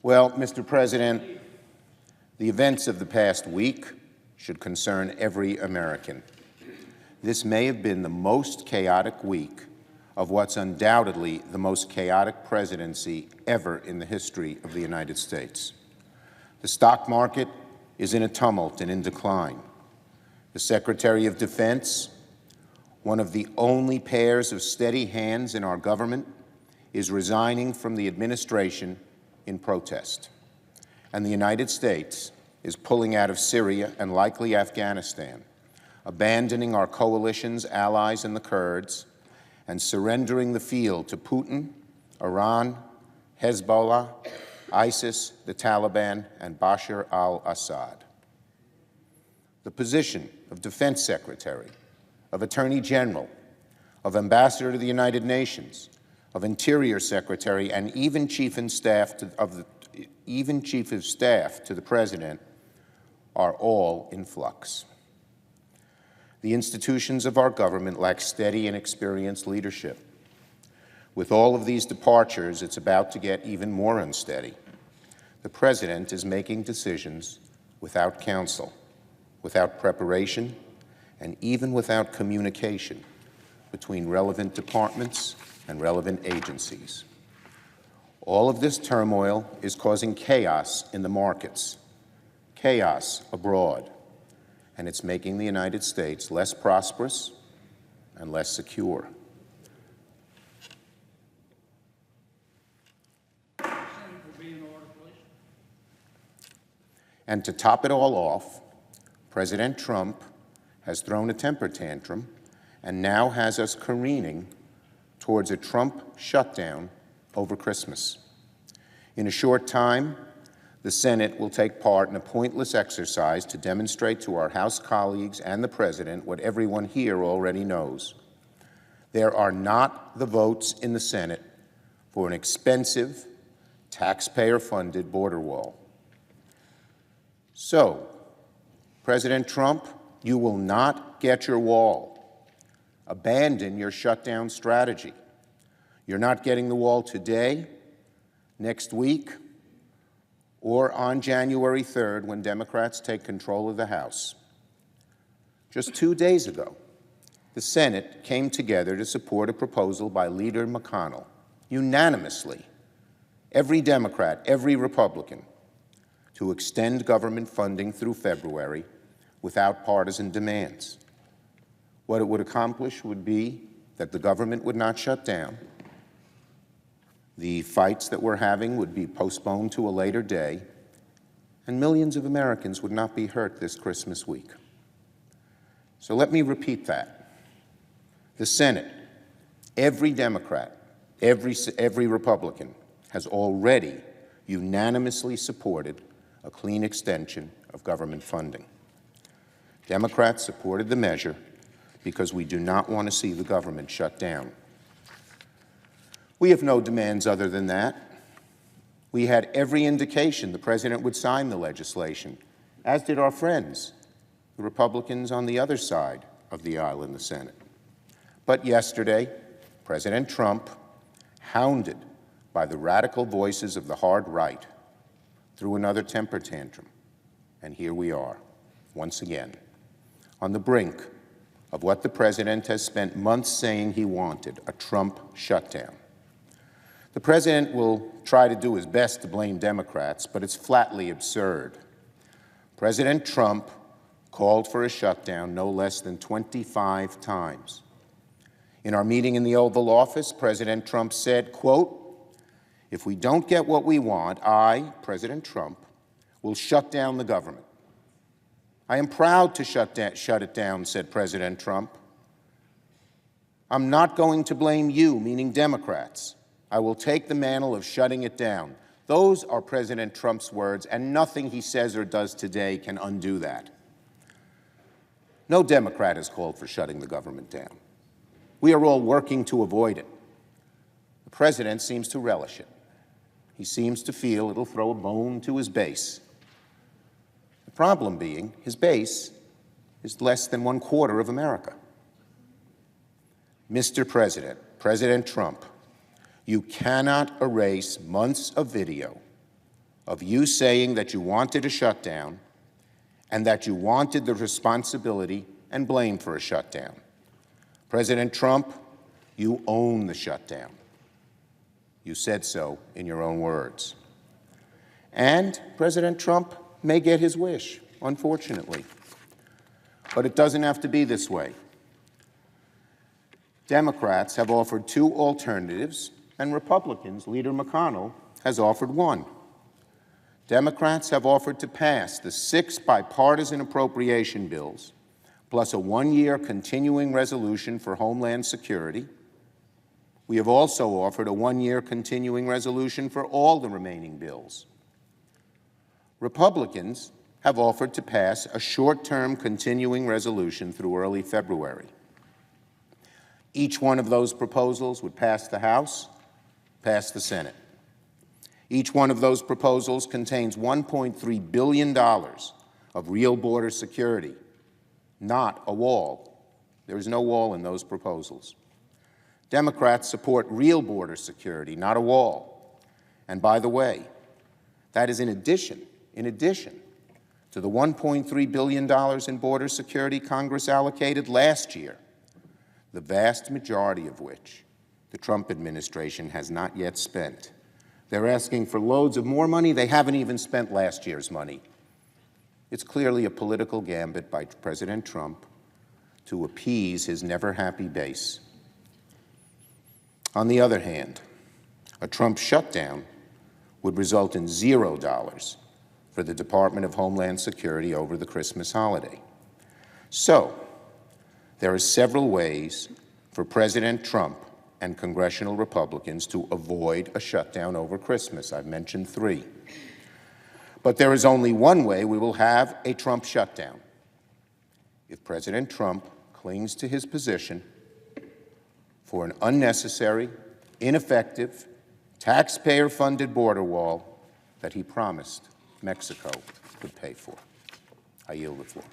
Well, Mr. President, the events of the past week should concern every American. This may have been the most chaotic week of what's undoubtedly the most chaotic presidency ever in the history of the United States. The stock market is in a tumult and in decline. The Secretary of Defense, one of the only pairs of steady hands in our government, is resigning from the administration in protest. And the United States is pulling out of Syria and likely Afghanistan, abandoning our coalition's allies in the Kurds, and surrendering the field to Putin, Iran, Hezbollah, ISIS, the Taliban, and Bashar al-Assad. The position of Defense Secretary, of Attorney General, of Ambassador to the United Nations, of Interior Secretary, and even Chief of Staff to the President are all in flux. The institutions of our government lack steady and experienced leadership. With all of these departures, it's about to get even more unsteady. The President is making decisions without counsel, without preparation, and even without communication between relevant departments and relevant agencies. All of this turmoil is causing chaos in the markets, chaos abroad, and it's making the United States less prosperous and less secure. And to top it all off, President Trump has thrown a temper tantrum and now has us careening towards a Trump shutdown over Christmas. In a short time, the Senate will take part in a pointless exercise to demonstrate to our House colleagues and the President what everyone here already knows. There are not the votes in the Senate for an expensive, taxpayer-funded border wall. So, President Trump, you will not get your wall. Abandon your shutdown strategy. You're not getting the wall today, next week, or on January 3rd when Democrats take control of the House. Just 2 days ago, the Senate came together to support a proposal by Leader McConnell, unanimously, every Democrat, every Republican, to extend government funding through February without partisan demands. What it would accomplish would be that the government would not shut down. The fights that we're having would be postponed to a later day, and millions of Americans would not be hurt this Christmas week. So let me repeat that. The Senate, every Democrat, every Republican, has already unanimously supported a clean extension of government funding. Democrats supported the measure because we do not want to see the government shut down. We have no demands other than that. We had every indication the President would sign the legislation, as did our friends, the Republicans on the other side of the aisle in the Senate. But yesterday, President Trump, hounded by the radical voices of the hard right, threw another temper tantrum. And here we are, once again, on the brink of what the President has spent months saying he wanted, a Trump shutdown. The President will try to do his best to blame Democrats, but it's flatly absurd. President Trump called for a shutdown no less than 25 times. In our meeting in the Oval Office, President Trump said, quote, "If we don't get what we want, I, President Trump, will shut down the government." "I am proud to shut it down," said President Trump. "I'm not going to blame you," meaning Democrats. "I will take the mantle of shutting it down." Those are President Trump's words, and nothing he says or does today can undo that. No Democrat has called for shutting the government down. We are all working to avoid it. The President seems to relish it. He seems to feel it'll throw a bone to his base. The problem being, his base is less than 1/4 of America. Mr. President, President Trump, you cannot erase months of video of you saying that you wanted a shutdown and that you wanted the responsibility and blame for a shutdown. President Trump, you own the shutdown. You said so in your own words. And President Trump may get his wish, unfortunately. But it doesn't have to be this way. Democrats have offered two alternatives, and Republicans, Leader McConnell, has offered one. Democrats have offered to pass the 6 bipartisan appropriation bills, plus a one-year continuing resolution for Homeland Security. We have also offered a one-year continuing resolution for all the remaining bills. Republicans have offered to pass a short-term continuing resolution through early February. Each one of those proposals would pass the House, pass the Senate. Each one of those proposals contains $1.3 billion of real border security, not a wall. There is no wall in those proposals. Democrats support real border security, not a wall. And by the way, that is in addition to the $1.3 billion in border security Congress allocated last year, the vast majority of which the Trump administration has not yet spent. They're asking for loads of more money. They haven't even spent last year's money. It's clearly a political gambit by President Trump to appease his never-happy base. On the other hand, a Trump shutdown would result in $0 for the Department of Homeland Security over the Christmas holiday. So, there are several ways for President Trump and congressional Republicans to avoid a shutdown over Christmas. I've mentioned 3. But there is only one way we will have a Trump shutdown: if President Trump clings to his position for an unnecessary, ineffective, taxpayer-funded border wall that he promised Mexico would pay for. I yield the floor.